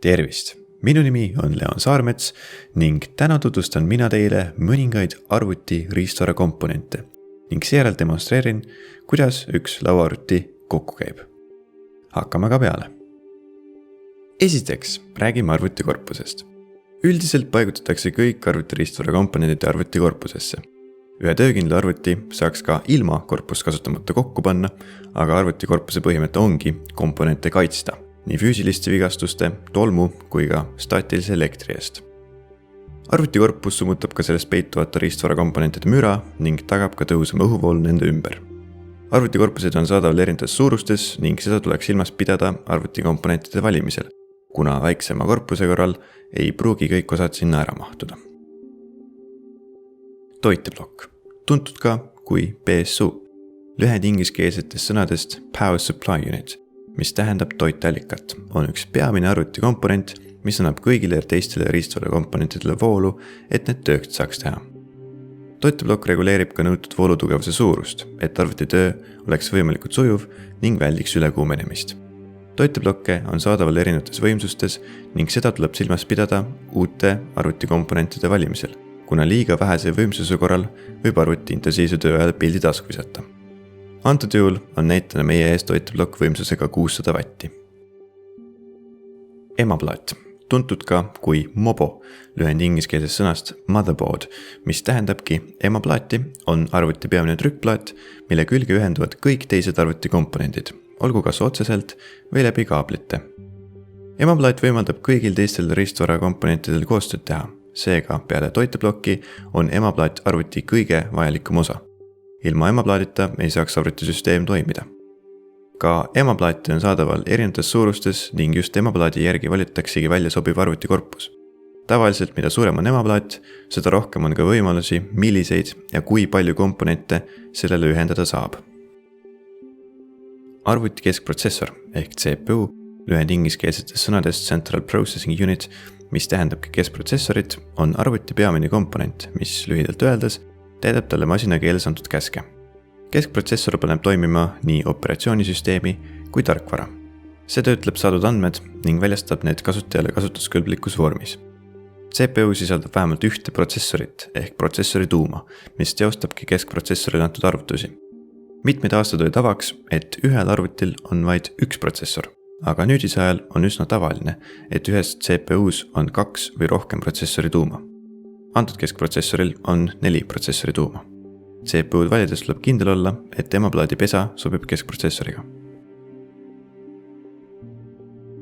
Tervist! Minu nimi on Leon Saarmets ning täna tutvustan mina teile mõningaid arvuti riistvara komponente ning seejärel demonstreerin, kuidas üks lauaarvuti kokku käib. Hakkame ka peale. Esiteks räägime arvutikorpusest. Üldiselt paigutatakse kõik arvuti riistvara komponendid arvutikorpusesse. Ühe töökindla arvuti saaks ka ilma korpust kasutamata kokku panna, aga arvutikorpuse põhimõte ongi komponente kaitsta. Nii füüsiliste vigastuste, tolmu kui ka staatilise elektri eest. Arvutikorpus summutab ka sellest peituvate riistvara komponentide müra ning tagab ka tõhusama õhuvoolu nende ümber. Arvutikorpused on saadaval erinevates suurustes ning seda tuleks silmas pidada arvutikomponentide valimisel, kuna väiksema korpuse korral ei pruugi kõik osad sinna ära mahtuda. Toiteblokk, tuntud ka kui PSU, lühend ingliskeelsetest sõnadest Power Supply Unit, mis tähendab toiteallikat, on üks peamine arvutikomponent, mis annab kõigile teistele riistvara komponentidele voolu, et need tööd saaks teha. Toiteblokk reguleerib ka nõutud voolutugevuse suurust, et arvuti töö oleks võimalikult sujuv ning väldiks ülekuumenemist. Toiteblokke on saadaval erinevates võimsustes ning seda tuleb silmas pidada uute arvutikomponentide valimisel, kuna liiga vähese võimsuse korral võib arvuti intensiivse töö ajal pildi tasku visata. Antud juhul on näitena meie ees toiteblokk võimsusega 600 vatti. Emaplaat, tuntud ka kui MOBO, lühend ingliskeelsest sõnast motherboard, mis tähendabki emaplaati, on arvuti peamine trükkplaat, mille külge ühenduvad kõik teised arvutikomponendid, olgu kas otseselt või läbi kaablite. Emaplaat võimaldab kõigil teistel riistvara komponentidel koostööd teha, seega peale toiteblokki on emaplaat arvuti kõige vajalikum osa. Ilma emaplaadita ei saaks arvutisüsteem toimida. Ka emaplaati on saadaval erinevates suurustes ning just emaplaadi järgi valitaksegi välja sobiv arvutikorpus. Tavaliselt, mida suurem on emaplaat, seda rohkem on ka võimalusi, milliseid ja kui palju komponente sellele ühendada saab. Arvuti keskprotsessor ehk CPU, lühend ingliskeelsetest sõnadest Central Processing Unit, mis tähendabki keskprotsessorit, on arvuti peamine komponent, mis lühidalt öeldes täidab talle masina keeles antud käske. Keskprotsessor paneb toimima nii operatsioonisüsteemi kui tarkvara. See töötleb saadud andmed ning väljastab need kasutajale kasutuskõlblikus vormis. CPU sisaldab vähemalt ühte protsessorit ehk protsessori tuuma, mis teostabki keskprotsessorile antud arvutusi. Mitmeid aastaid oli tavaks, et ühel arvutil on vaid üks protsessor, aga nüüdise ajal on üsna tavaline, et ühes CPU-s on 2 või rohkem protsessori tuuma. Antud keskprotsessoril on 4 protsessori tuuma. CPU-d valides tuleb kindel olla, et emaplaadi pesa sobib keskprotsessoriga.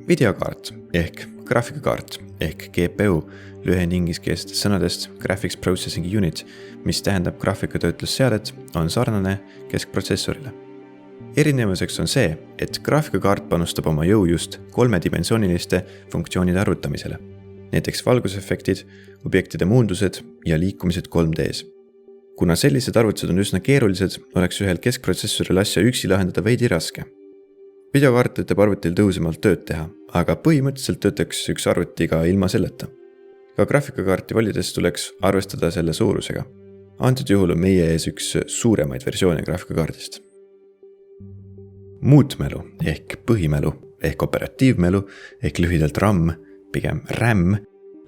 Videokaart ehk graafikakaart ehk GPU, lühend ingliskeelsetest sõnadest Graphics Processing Unit, mis tähendab graafikatöötlusseadet, on sarnane keskprotsessorile. Erinevuseks on see, et graafikakaart panustab oma jõu just 3-dimensiooniliste funktsioonide arvutamisele. Näiteks valgusefektid, objektide muundused ja liikumised 3Ds. Kuna sellised arvutused on üsna keerulised, oleks ühel keskprotsessoril asja üksi lahendada veidi raske. Videokaart teeb arvutil tõhusamalt tööd teha, aga põhimõtteliselt töötaks üks arvuti ka ilma selleta. Ka graafikakaarti valides tuleks arvestada selle suurusega. Antud juhul on meie ees üks suuremaid versioone graafikakaardist. Muutmälu ehk põhimälu ehk operatiivmälu ehk lühidalt RAM, pigem RAM,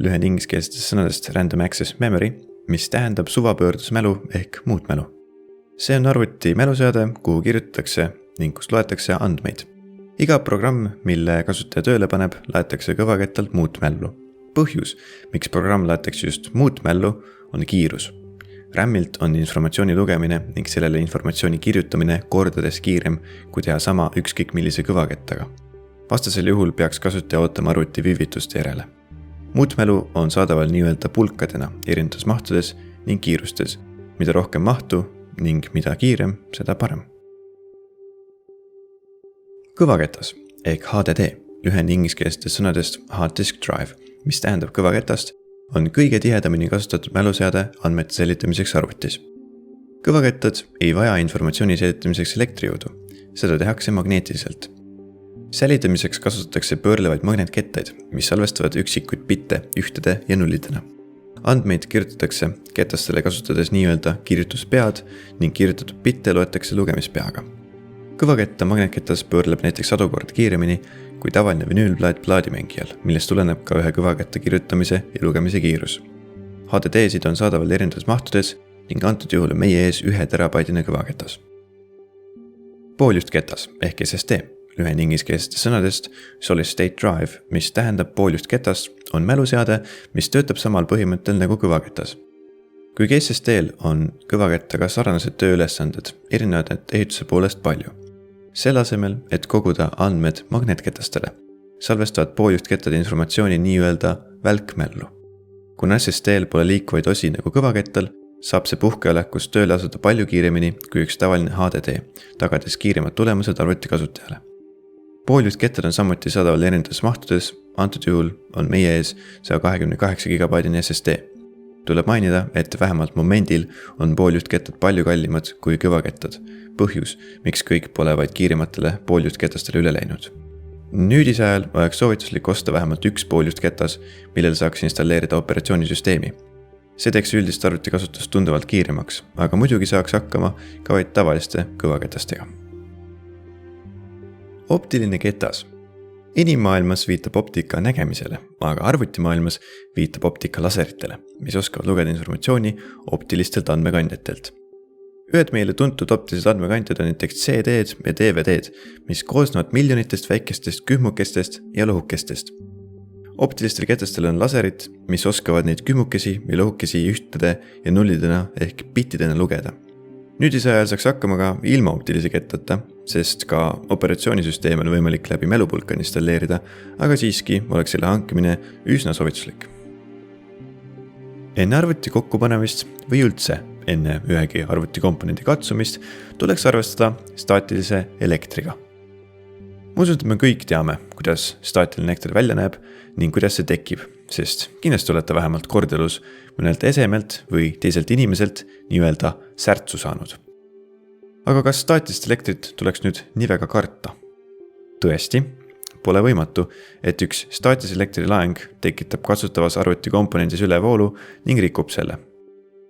lühend ingliskeelsetest sõnadest Random Access Memory, mis tähendab suvapöördusmälu ehk muutmälu. See on arvuti mäluseade, kuhu kirjutatakse ning kust loetakse andmeid. Iga programm, mille kasutaja tööle paneb, laetakse kõvakettalt muutmällu. Põhjus, miks programm laetakse just muutmällu, on kiirus. RAM-ilt on informatsiooni lugemine ning sellele informatsiooni kirjutamine kordades kiirem, kui teha sama ükskõik millise kõvakettaga. Vastasel juhul peaks kasutaja ootama arvuti viivituste järele. Muutmälu on saadaval nii-öelda pulkadena erinevates mahtudes ning kiirustes. Mida rohkem mahtu ning mida kiirem, seda parem. Kõvaketas ehk HDD, lühend ingliskeelsetest sõnadest Hard Disk Drive, mis tähendab kõvaketast, on kõige tihedamini kasutatud mäluseade andmete säilitamiseks arvutis. Kõvakettad ei vaja informatsiooni säilitamiseks elektrijõudu, seda tehakse magneetiliselt. Säilitamiseks kasutatakse pöörlevaid magnetkettaid, mis salvestavad üksikuid bitte ühtede ja nullidena. Andmeid kirjutatakse ketastele kasutades nii-öelda kirjutuspead ning kirjutatud bitte loetakse lugemispeaga. Kõvaketta magneetketas pöörleb näiteks 100 korda kiiremini kui tavaline vinüülplaat plaadimängijal, millest tuleneb ka ühe kõvaketta kirjutamise ja lugemise kiirus. HDD-sid on saadaval erinevates mahtudes ning antud juhul on meie ees 1 terabaidine kõvaketas. Pooljuhtketas ehk SSD, lühend ingliskeelsest sõnadest Solid State Drive, mis tähendab pooljuhtketast, on mäluseade, mis töötab samal põhimõttel nagu kõvaketas. Kuigi SSD-l on kõvakettaga sarnased tööülesanded, erinevad need ehituse poolest palju. Selle asemel, et koguda andmed magneetketastele, salvestavad pooljuhtkettade informatsiooni nii-öelda välkmällu. Kuna SSD-l pole liikuvaid osi nagu kõvakettal, saab see puhkeolekus tööle asuda palju kiiremini kui üks tavaline HDD, tagades kiiremad tulemused arvuti kasutajale. Pooljuhtkettad on samuti saadaval erinevates mahtudes, antud juhul on meie ees 128 gigabaidine SSD. Tuleb mainida, et vähemalt momendil on pooljuhtkettad palju kallimad kui kõvakettad, põhjus, miks kõik pole vaid kiirematele pooljuhtketastele üle läinud. Nüüdise ajal oleks soovituslik osta vähemalt üks pooljuhtketas, millel saaks installeerida operatsioonisüsteemi. See teeks üldist arvutikasutust tunduvalt kiiremaks, aga muidugi saaks hakkama ka vaid tavaliste kõvaketastega. Optiline ketas. Inimmaailmas viitab optika nägemisele, aga arvutimaailmas viitab optika laseritele, mis oskavad lugeda informatsiooni optilistelt andmekandjatelt. Ühed meile tuntud optilised andmekandjad on näiteks CD-d ja DVD-d, mis koosnevad miljonitest väikestest kühmukestest ja lohukestest. Optilistel ketastel on laserid, mis oskavad neid kühmukesi ja lohukesi ühtede ja nullidena ehk bittidena lugeda. Nüüdise ajal saaks hakkama ka ilma optilise kettata, sest ka operatsioonisüsteem on võimalik läbi mälupulka installeerida, aga siiski oleks selle hankimine üsna soovituslik. Enne arvuti kokkupanemist või üldse enne ühegi arvutikomponendi katsumist tuleks arvestada staatilise elektriga. Ma usun, et me kõik teame, kuidas staatiline elekter välja näeb ning kuidas see tekib, sest kindlasti olete vähemalt kordelus mõnelt esemelt või teiselt inimeselt nii-öelda särtsu saanud. Aga kas staatilist elektrit tuleks nüüd nii väga karta? Tõesti, pole võimatu, et üks staatilise elektri laeng tekitab kasutavas arvutikomponendis ülevoolu ning rikub selle.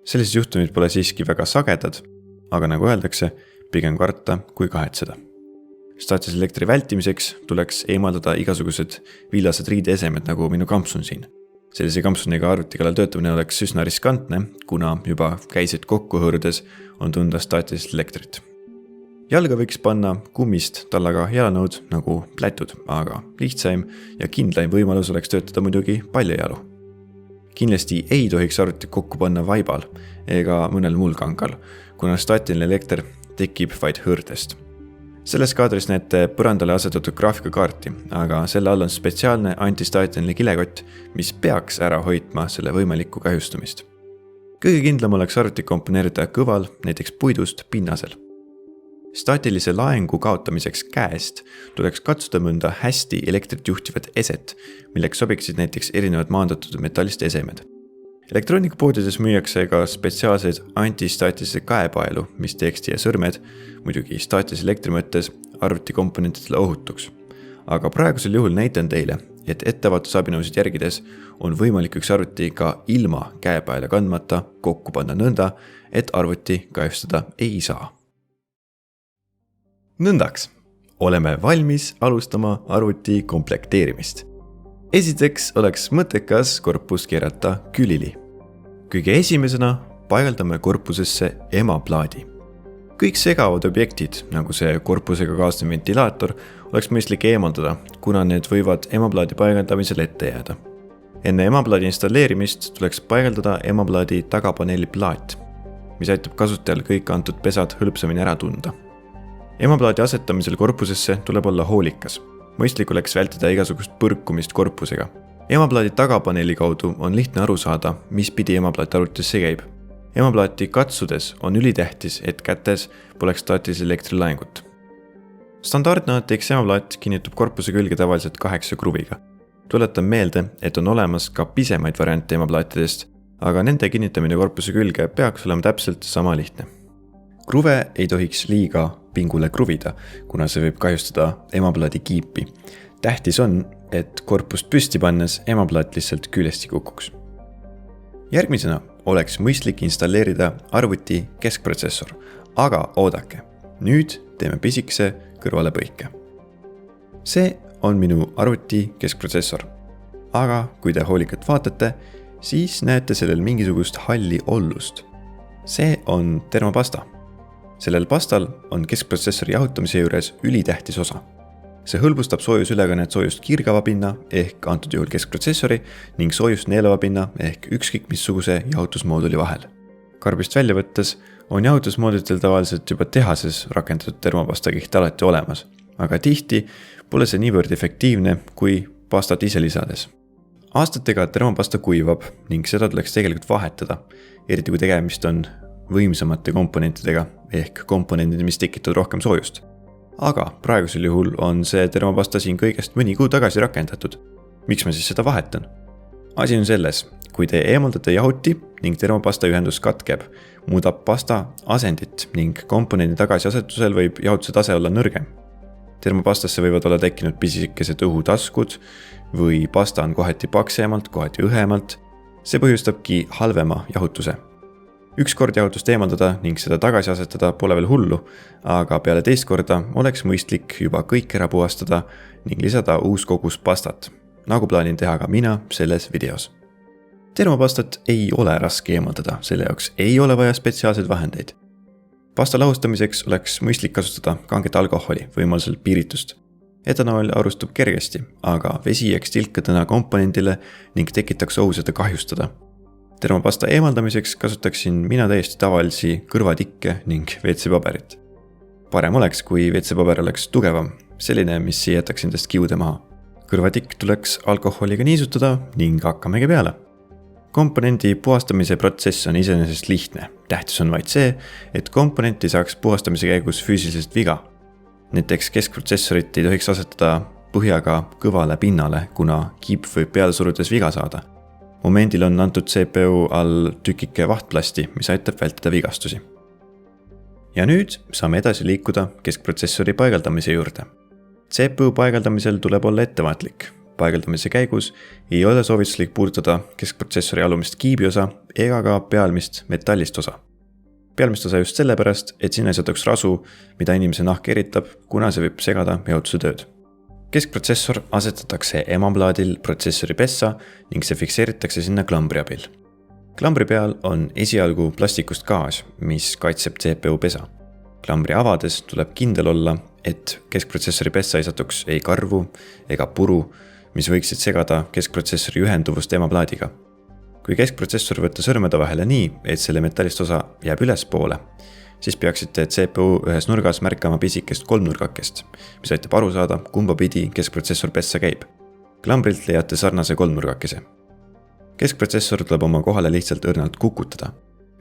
Sellised juhtumid pole siiski väga sagedad, aga nagu öeldakse, pigem karta kui kahetseda. Staatilise elektri vältimiseks tuleks eemaldada igasugused villased riideesemed nagu minu kampsun siin. Sellise kampsuniga arvutikallal töötamine oleks üsna riskantne, kuna juba käisid kokku hõõrudes on tunda staatilist elektrit. Jalga võiks panna kummist tallaga jalanõud nagu plätud, aga lihtsaim ja kindlaim võimalus oleks töötada muidugi paljajalu. Kindlasti ei tohiks arvuti kokku panna vaibal ega mõnel muul kangal, kuna staatiline elekter tekib vaid hõõrdest. Selles kaadris näete põrandale asetatud graafikakaarti, aga selle all on spetsiaalne antistaatiline kilekott, mis peaks ära hoidma selle võimalikku kahjustumist. Kõige kindlam oleks arvuti komponeerida kõval, näiteks puidust pinnasel. Staatilise laengu kaotamiseks käest tuleks katsuda mõnda hästi elektrit juhtivat eset, milleks sobiksid näiteks erinevad maandatud metallist esemed. Elektroonikapoodides müüakse ka spetsiaalseid antistaatilise käepaelu, mis teeks teie sõrmed, muidugi staatilise elektri mõttes arvutikomponentidele ohutuks. Aga praegusel juhul näitan teile, et ettevaatusabinõusid järgides on võimalik üks arvuti ka ilma käepaela kandmata kokku panna nõnda, et arvuti kahjustada ei saa. Nõndaks, oleme valmis alustama arvuti komplekteerimist. Esiteks oleks mõttekas korpus keerata külili. Kõige esimesena paigaldame korpusesse emaplaadi. Kõik segavad objektid, nagu see korpusega kaasnev ventilaator, oleks mõistlik eemaldada, kuna need võivad emaplaadi paigaldamisel ette jääda. Enne emaplaadi installeerimist tuleks paigaldada emaplaadi tagapaneeli plaat, mis aitab kasutajal kõik antud pesad hõlpsamini ära tunda. Emaplaadi asetamisel korpusesse tuleb olla hoolikas. Mõistlik oleks vältida igasugust põrkumist korpusega. Emaplaadi tagapaneeli kaudu on lihtne aru saada, mis pidi emaplaat arvutisse käib. Emaplaati katsudes on ülitähtis, et kätes poleks staatilise elektrilaengut. Standardne ATX emaplaat kinnitub korpuse külge tavaliselt 8 kruviga. Tuletan meelde, et on olemas ka pisemaid variante emaplaatidest, aga nende kinnitamine korpuse külge peaks olema täpselt sama lihtne. Kruve ei tohiks liiga pingule kruvida, kuna see võib kahjustada emaplaadi kiipi. Tähtis on, et korpust püsti pannes emaplaat lihtsalt küljesti kukuks. Järgmisena oleks mõistlik installeerida arvuti keskprotsessor, aga oodake. Nüüd teeme pisikese kõrvalepõike. See on minu arvuti keskprotsessor. Aga kui te hoolikalt vaatate, siis näete sellel mingisugust halli ollust. See on termopasta. Sellel pastal on keskprotsessori jahutamise juures ülitähtis osa. See hõlbustab soojusülekannet soojust kiirgava pinna ehk antud juhul keskprotsessori ning soojust neelava pinna ehk ükskõik missuguse jahutusmooduli vahel. Karbist välja võttes on jahutusmooduritel tavaliselt juba tehases rakendatud termopastakiht alati olemas, aga tihti pole see niivõrd efektiivne kui pastat ise lisades. Aastatega termopasta kuivab ning seda tuleks tegelikult vahetada, eriti kui tegemist on võimsamate komponentidega ehk komponendid, mis tekitavad rohkem soojust. Aga praegusel juhul on see termopasta siin kõigest mõni kuu tagasi rakendatud. Miks ma siis seda vahetan? Asi on selles, kui te eemaldate jahuti ning termopasta ühendus katkeb, muudab pasta asendit ning komponendi tagasiasetusel võib jahutuse tase olla nõrgem. Termopastasse võivad olla tekkinud pisikesed õhutaskud või pasta on kohati paksemalt, kohati õhemalt. See põhjustabki halvema jahutuse. Üks kord jahutust eemaldada ning seda tagasi asetada pole veel hullu, aga peale teist korda oleks mõistlik juba kõik ära puhastada ning lisada uus kogus pastat, nagu plaanin teha ka mina selles videos. Termopastat ei ole raske eemaldada, selle jaoks ei ole vaja spetsiaalseid vahendeid. Pasta lahustamiseks oleks mõistlik kasutada kanget alkoholi, võimalusel piiritust. Etanool arustub kergesti, aga vesi jääks tilkadena komponendile ning tekitaks ohu seda kahjustada. Termopasta eemaldamiseks kasutaksin mina täiesti tavalisi kõrvatikke ning WC-paberit. Parem oleks, kui WC-paber oleks tugevam, selline, mis ei jätaks endast kiude maha. Kõrvatikk tuleks alkoholiga niisutada ning hakkamegi peale. Komponendi puhastamise protsess on iseenesest lihtne. Tähtis on vaid see, et komponenti saaks puhastamise käigus füüsilisest viga. Näiteks keskprotsessorit ei tohiks asetada põhjaga kõvale pinnale, kuna kiip võib peale surudes viga saada. Momendil on antud CPU all tükike vahtplasti, mis aitab vältida vigastusi. Ja nüüd saame edasi liikuda keskprotsessori paigaldamise juurde. CPU paigaldamisel tuleb olla ettevaatlik. Paigaldamise käigus ei ole soovituslik puudutada keskprotsessori alumist kiibiosa ega ka pealmist metallist osa. Pealmist osa just sellepärast, et sinna ei satuks rasu, mida inimese nahk eritab, kuna see võib segada jahutuse tööd. Keskprotsessor asetatakse emaplaadil protsessori pessa ning see fikseeritakse sinna klambri abil. Klambri peal on esialgu plastikust gaas, mis kaitseb CPU pesa. Klambri avades tuleb kindel olla, et keskprotsessori pessa ei satuks ei karvu ega puru, mis võiksid segada keskprotsessori ühenduvust emaplaadiga. Kui keskprotsessor võtta sõrmede vahele nii, et selle metallist osa jääb ülespoole, siis peaksite CPU ühes nurgas märkama pisikest kolmnurgakest, mis aitab aru saada, kumba pidi keskprotsessor pessa käib. Klambrilt leiate sarnase kolmnurgakese. Keskprotsessor tuleb oma kohale lihtsalt õrnalt kukutada.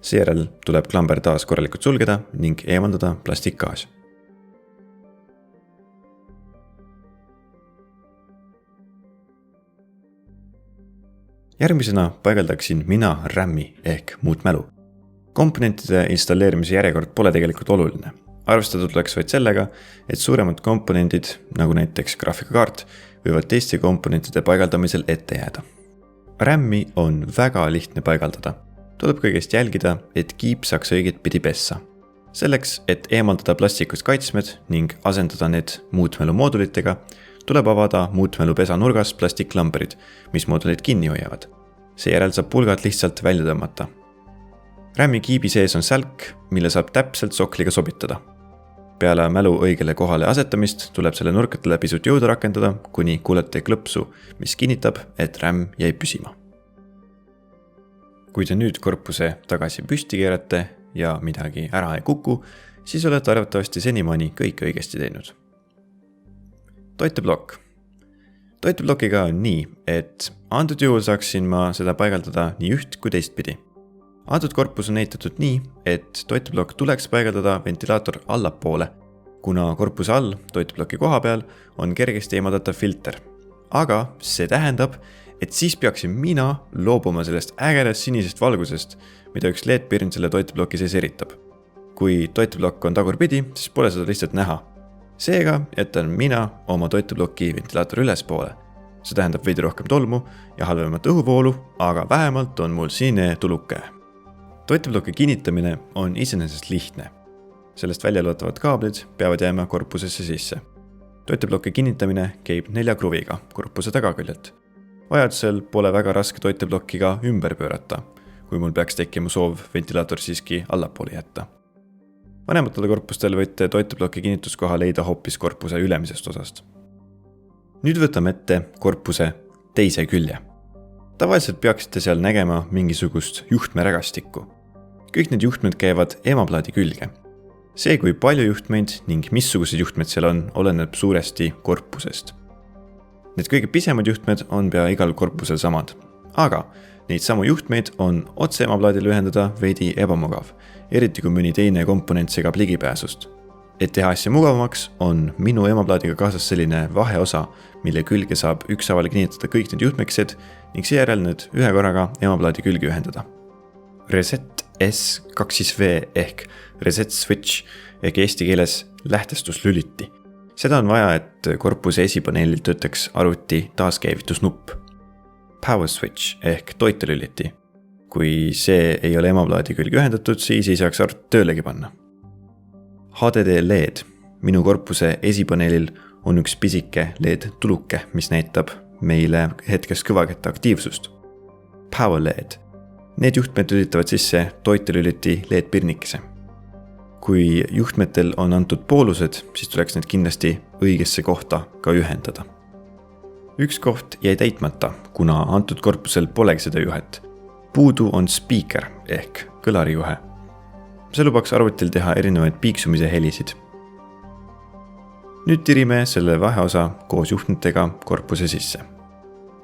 Seejärel tuleb klamber taas korralikult sulgeda ning eemaldada plastikgaas. Järgmisena paigaldaksin mina RAM-i ehk muutmälu. Komponentide installeerimise järjekord pole tegelikult oluline. Arvestada tuleks vaid sellega, et suuremad komponendid, nagu näiteks graafikakaart, võivad teiste komponentide paigaldamisel ette jääda. RAM-i on väga lihtne paigaldada. Tuleb kõigest jälgida, et kiip saaks õiget pidi pessa. Selleks, et eemaldada plastikust kaitsmed ning asendada need muutmälu moodulitega, tuleb avada muutmälu pesa nurgas plastikklamberid, mis moodulid kinni hoiavad. Seejärel saab pulgad lihtsalt välja tõmmata. RAM-i kiibi sees on sälk, mille saab täpselt sokliga sobitada. Peale mälu õigele kohale asetamist tuleb selle nurkadele pisut jõudu rakendada, kuni kuulete klõpsu, mis kinnitab, et RAM jäi püsima. Kui te nüüd korpuse tagasi püsti keerate ja midagi ära ei kuku, siis olete arvatavasti senimaani kõik õigesti teinud. Toiteblokk. Toiteblokiga on nii, et antud juhul saaksin ma seda paigaldada nii üht kui teistpidi. Antud korpus on ehitatud nii, et toiteblokk tuleks paigaldada ventilaator allapoole, kuna korpuse all toitebloki koha peal on kergesti eemaldatav filter. Aga see tähendab, et siis peaksin mina loobuma sellest ägedast sinisest valgusest, mida üks LED-pirn selle toitebloki sees eritab. Kui toiteblokk on tagurpidi, siis pole seda lihtsalt näha. Seega jätan mina oma toitebloki ventilaator ülespoole. See tähendab veidi rohkem tolmu ja halvemat õhuvoolu, aga vähemalt on mul sinine tuluke. Toitebloki kinnitamine on iseenesest lihtne. Sellest väljaluetavad kaablid peavad jääma korpusesse sisse. Toiteploki kinnitamine käib 4 kruviga korpuse tagaküljelt. Vajadusel pole väga raske toiteplokkiga ümber pöörata, kui mul peaks tekkima soov ventilaator siiski allapoole jätta. Vanematele korpustel võite toiteploki kinnituskoha leida hoopis korpuse ülemisest osast. Nüüd võtame ette korpuse teise külje. Tavaliselt peaksite seal nägema mingisugust juhtmerägastikku. Kõik need juhtmed käivad emaplaadi külge. See, kui palju juhtmeid ning missugused juhtmed seal on, oleneb suuresti korpusest. Need kõige pisemad juhtmed on pea igal korpusel samad, aga neid samu juhtmeid on otse emaplaadil ühendada veidi ebamugav, eriti kui mõni teine komponent segab ligipääsust. Et teha asja mugavamaks, on minu emaplaadiga kaasas selline vaheosa, mille külge saab ükshaaval kinnitada kõik need juhtmekesed ning seejärel need ühe korraga emaplaadi külge ühendada. Reset S2V ehk reset switch ehk eesti keeles lähtestuslüliti. Seda on vaja, et korpuse esipaneelil töötaks arvuti taaskäivitusnupp. Power switch ehk toitelüliti. Kui see ei ole emaplaadi külge ühendatud, siis ei saaks arvuti töölegi panna. HDD LED. Minu korpuse esipaneelil on üks pisike LED tuluke, mis näitab meile hetkes kõvaketta aktiivsust. Power LED. Need juhtmed lülitavad sisse toitelüliti LED pirnikese. Kui juhtmetel on antud poolused, siis tuleks need kindlasti õigesse kohta ka ühendada. Üks koht jäi täitmata, kuna antud korpusel polegi seda juhet. Puudu on speaker ehk kõlarijuhe. See lubaks arvutil teha erinevaid piiksumise helisid. Nüüd tirime selle vaheosa koos juhtmetega korpuse sisse.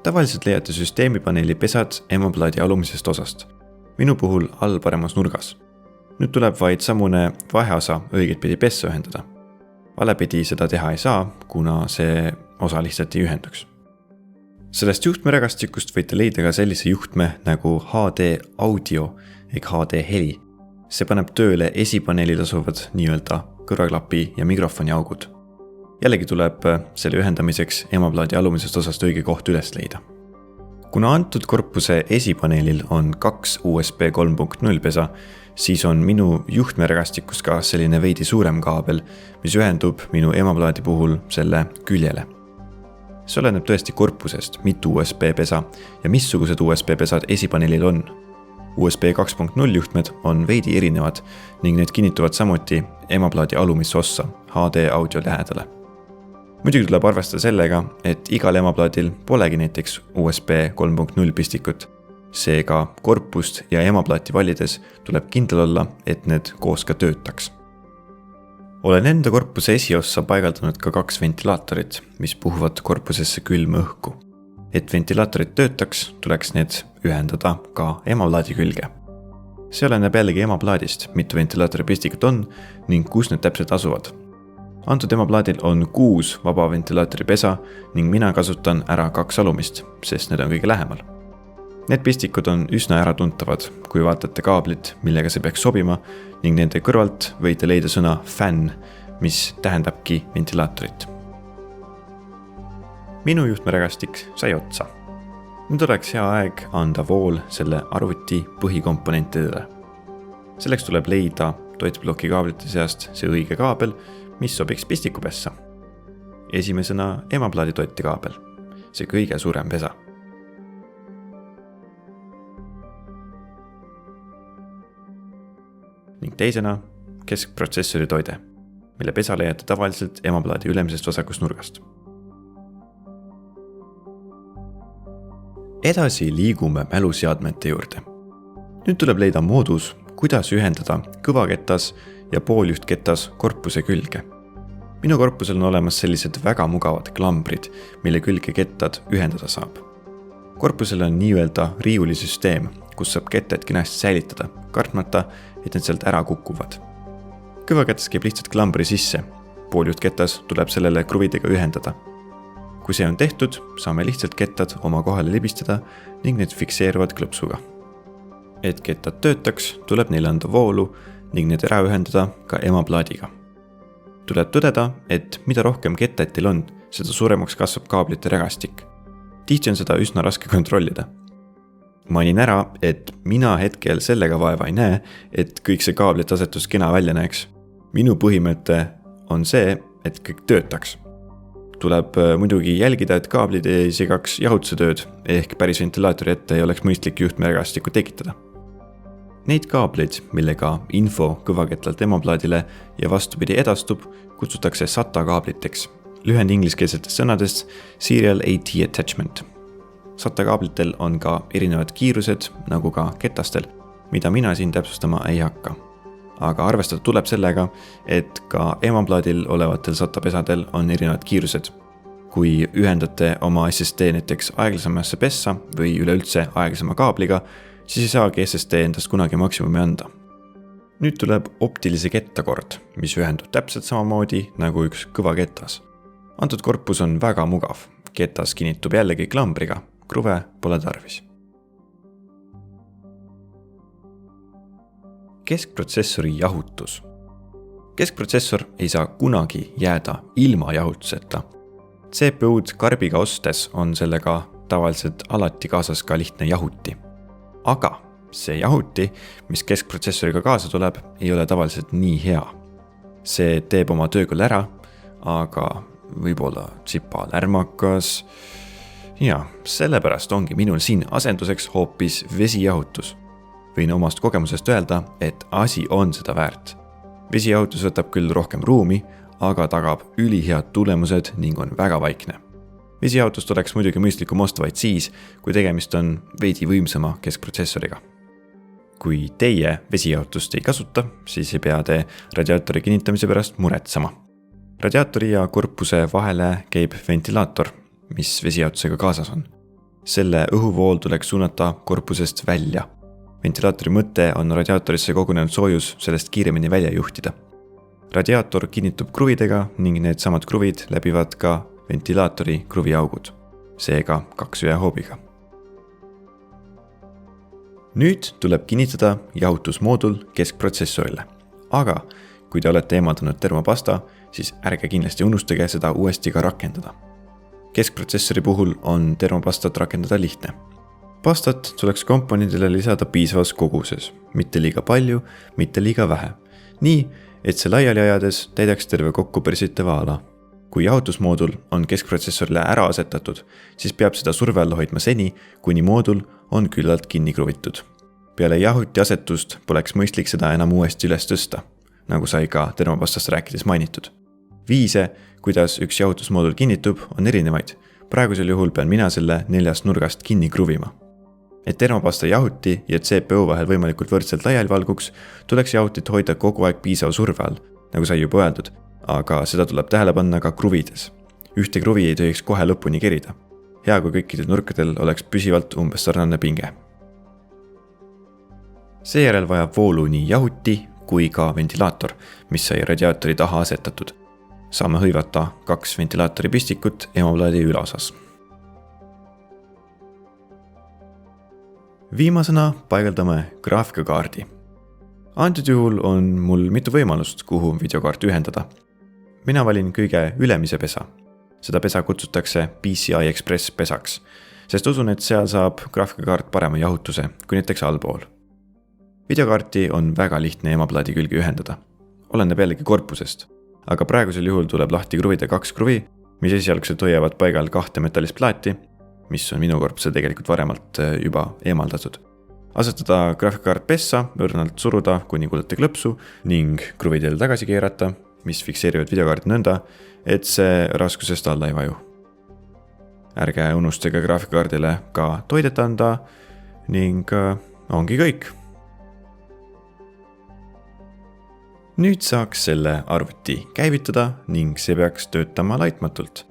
Tavaliselt leiate süsteemipaneeli pesad emaplaadi alumisest osast. Minu puhul all paremas nurgas. Nüüd tuleb vaid samune vaheosa õiget pidi pessa ühendada. Valepidi seda teha ei saa, kuna see osa lihtsalt ei ühenduks. Sellest juhtmerägastikust võite leida ka sellise juhtme nagu HD audio ehk HD heli. See paneb tööle esipaneelil asuvad nii-öelda kõrvaklapi ja mikrofoni augud. Jällegi tuleb selle ühendamiseks emaplaadi alumisest osast õige koht üles leida. Kuna antud korpuse esipaneelil on 2 USB 3.0 pesa, siis on minu juhtmerägastikus ka selline veidi suurem kaabel, mis ühendub minu emaplaadi puhul selle küljele. See oleneb tõesti korpusest, mitu USB pesa ja missugused USB pesad esipaneelil on. USB 2.0 juhtmed on veidi erinevad ning need kinnituvad samuti emaplaadi alumisse ossa HD audio lähedale. Muidugi tuleb arvestada sellega, et igal emaplaadil polegi näiteks USB 3.0 pistikut. Seega korpust ja emaplaati valides tuleb kindel olla, et need koos ka töötaks. Olen enda korpuse esiossa paigaldanud ka 2 ventilaatorit, mis puhuvad korpusesse külma õhku. Et ventilaatorid töötaks, tuleks need ühendada ka emaplaadi külge. See oleneb jällegi emaplaadist, mitu ventilaatori pistikut on ning kus need täpselt asuvad. Antud emaplaadil on 6 vaba ventilaatori pesa ning mina kasutan ära 2 alumist, sest need on kõige lähemal. Need pistikud on üsna äratuntavad, kui vaatate kaablit, millega see peaks sobima ning nende kõrvalt võite leida sõna fan, mis tähendabki ventilaatorit. Minu juhtmerägastik sai otsa. Nüüd oleks hea aeg anda vool selle arvuti põhikomponentidele. Selleks tuleb leida toiteploki kaablite seast see õige kaabel, mis sobiks pistikupessa. Esimesena emaplaadi toitekaabel, see kõige suurem pesa. Ning teisena keskprotsessori toide, mille pesa leiate tavaliselt emaplaadi ülemisest vasakust nurgast. Edasi liigume mäluseadmete juurde. Nüüd tuleb leida moodus, kuidas ühendada kõvaketas ja pooljuhtketas korpuse külge. Minu korpusel on olemas sellised väga mugavad klambrid, mille külge kettad ühendada saab. Korpusel on nii-öelda riiulisüsteem, kus saab kettad kenasti säilitada, kartmata, et need sealt ära kukuvad. Kõvaketas käib lihtsalt klambri sisse, pooljuhtketas tuleb sellele kruvidega ühendada. Kui see on tehtud, saame lihtsalt kettad oma kohale libistada ning need fikseeruvad klõpsuga. Et kettad töötaks, tuleb neile anda voolu ning need ära ühendada ka emaplaadiga. Tuleb tõdeda, et mida rohkem kettaid teil on, seda suuremaks kasvab kaablite rägastik. Tihti on seda üsna raske kontrollida. Mainin ära, et mina hetkel sellega vaeva ei näe, et kõik see kaablite asetus kena välja näeks. minu põhimõte on see, et kõik töötaks. Tuleb muidugi jälgida, et kaablid ei segaks jahutuse tööd ehk päris ventilaatori ette ei oleks mõistlik juhtmerägastikku tekitada. Neid kaableid, millega info kõvaketlalt emoplaadile ja vastupidi edastub, kutsutakse SATA kaabliteks. Lühend ingliskeelsetest sõnadest Serial AT Attachment. SATA kaablitel on ka erinevad kiirused, nagu ka ketastel, mida mina siin täpsustama ei hakka. Aga arvestada tuleb sellega, et ka emoplaadil olevatel SATA pesadel on erinevad kiirused. Kui ühendate oma SSD näiteks aeglasemasse pessa või üleüldse aeglasema kaabliga, siis ei saagi SSD endast kunagi maksimumi anda. Nüüd tuleb optilise kettakord, mis ühendub täpselt samamoodi nagu üks kõva ketas. Antud korpus on väga mugav. Ketas kinnitub jällegi klambriga, kruve pole tarvis. Keskprotsessori jahutus. Keskprotsessor ei saa kunagi jääda ilma jahutuseta. CPU-d karbiga ostes on sellega tavaliselt alati kaasas ka lihtne jahuti. Aga see jahuti, mis keskprotsessoriga kaasa tuleb, ei ole tavaliselt nii hea. See teeb oma töö küll ära, aga võib-olla tsipa lärmakas. Ja sellepärast ongi minul siin asenduseks hoopis vesijahutus. Võin omast kogemusest öelda, et asi on seda väärt. Vesijahutus võtab küll rohkem ruumi, aga tagab ülihead tulemused ning on väga vaikne. Vesijahutust oleks muidugi mõistlikum osta vaid siis, kui tegemist on veidi võimsama keskprotsessoriga. Kui teie vesijahutust ei kasuta, siis ei pea te radiaatori kinnitamise pärast muretsema. Radiaatori ja korpuse vahele käib ventilaator, mis vesijahutusega kaasas on. Selle õhuvool tuleks suunata korpusest välja. Ventilaatori mõte on radiaatorisse kogunenud soojus sellest kiiremini välja juhtida. Radiaator kinnitub kruvidega ning need samad kruvid läbivad ka ventilaatori kruviaugud, seega 2 ühe hoobiga. Nüüd tuleb kinnitada jahutusmoodul keskprotsessorile, aga kui te olete eemaldanud termopasta, siis ärge kindlasti unustage seda uuesti ka rakendada. Keskprotsessori puhul on termopastat rakendada lihtne. Pastat tuleks komponendile lisada piisavas koguses, mitte liiga palju, mitte liiga vähe. Nii, et see laiali ajades täidaks terve kokku pärsitava ala. Kui jahutusmoodul on keskprotsessorile ära asetatud, siis peab seda surve all hoidma seni, kuni moodul on küllalt kinni kruvitud. Peale jahuti asetust poleks mõistlik seda enam uuesti üles tõsta, nagu sai ka termopastast rääkides mainitud. Viise, kuidas üks jahutusmoodul kinnitub, on erinevaid. Praegusel juhul pean mina selle 4 nurgast kinni kruvima. Et termopasta jahuti ja CPU vahel võimalikult võrdselt laiali valguks, tuleks jahutit hoida kogu aeg piisav surve all, nagu sai juba öeldud. Aga seda tuleb tähele panna ka kruvides. Ühte kruvi ei tohiks kohe lõpuni kerida. Hea, kui kõikidel nurkadel oleks püsivalt umbes sarnane pinge. Seejärel vajab voolu nii jahuti kui ka ventilaator, mis sai radiaatori taha asetatud. Saame hõivata 2 ventilaatori pistikut emoplaadi ülaosas. Viimasena paigaldame graafikakaardi. Antud juhul on mul mitu võimalust, kuhu videokaart ühendada. Mina valin kõige ülemise pesa. Seda pesa kutsutakse PCI Express pesaks, sest usun, et seal saab graafikakaart parema jahutuse kui näiteks allpool. Videokaarti on väga lihtne emoplaadi külge ühendada. Oleneb jällegi korpusest, aga praegusel juhul tuleb lahti kruvida 2 kruvi, mis esialgselt hoiavad paigal 2 metallist plaati, mis on minu korpusel tegelikult varemalt juba eemaldatud. Asetada graafikakaart pessa, õrnalt suruda, kuni kuulete klõpsu ning kruvidel tagasi keerata, mis fikseerivad videokaardi nõnda, et see raskusest alla ei vaju. Ärge unustage graafikakaardile ka toidet anda ning ongi kõik. Nüüd saaks selle arvuti käivitada ning see peaks töötama laitmatult.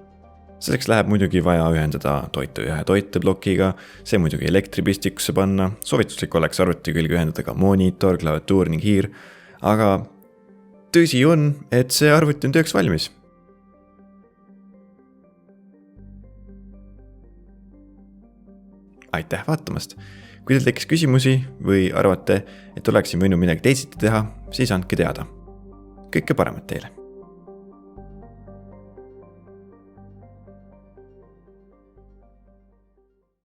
Selleks läheb muidugi vaja ühendada toite ühe toiteplokiga, see muidugi elektripistikusse panna, soovituslik oleks arvuti külge ühendada ka monitor, klaviatuur ning hiir, aga tõsi on, et see arvuti on tööks valmis. Aitäh vaatamast! Kui teil tekkis küsimusi või arvate, et oleksin võinud midagi teisiti teha, siis andke teada. Kõike paremat teile!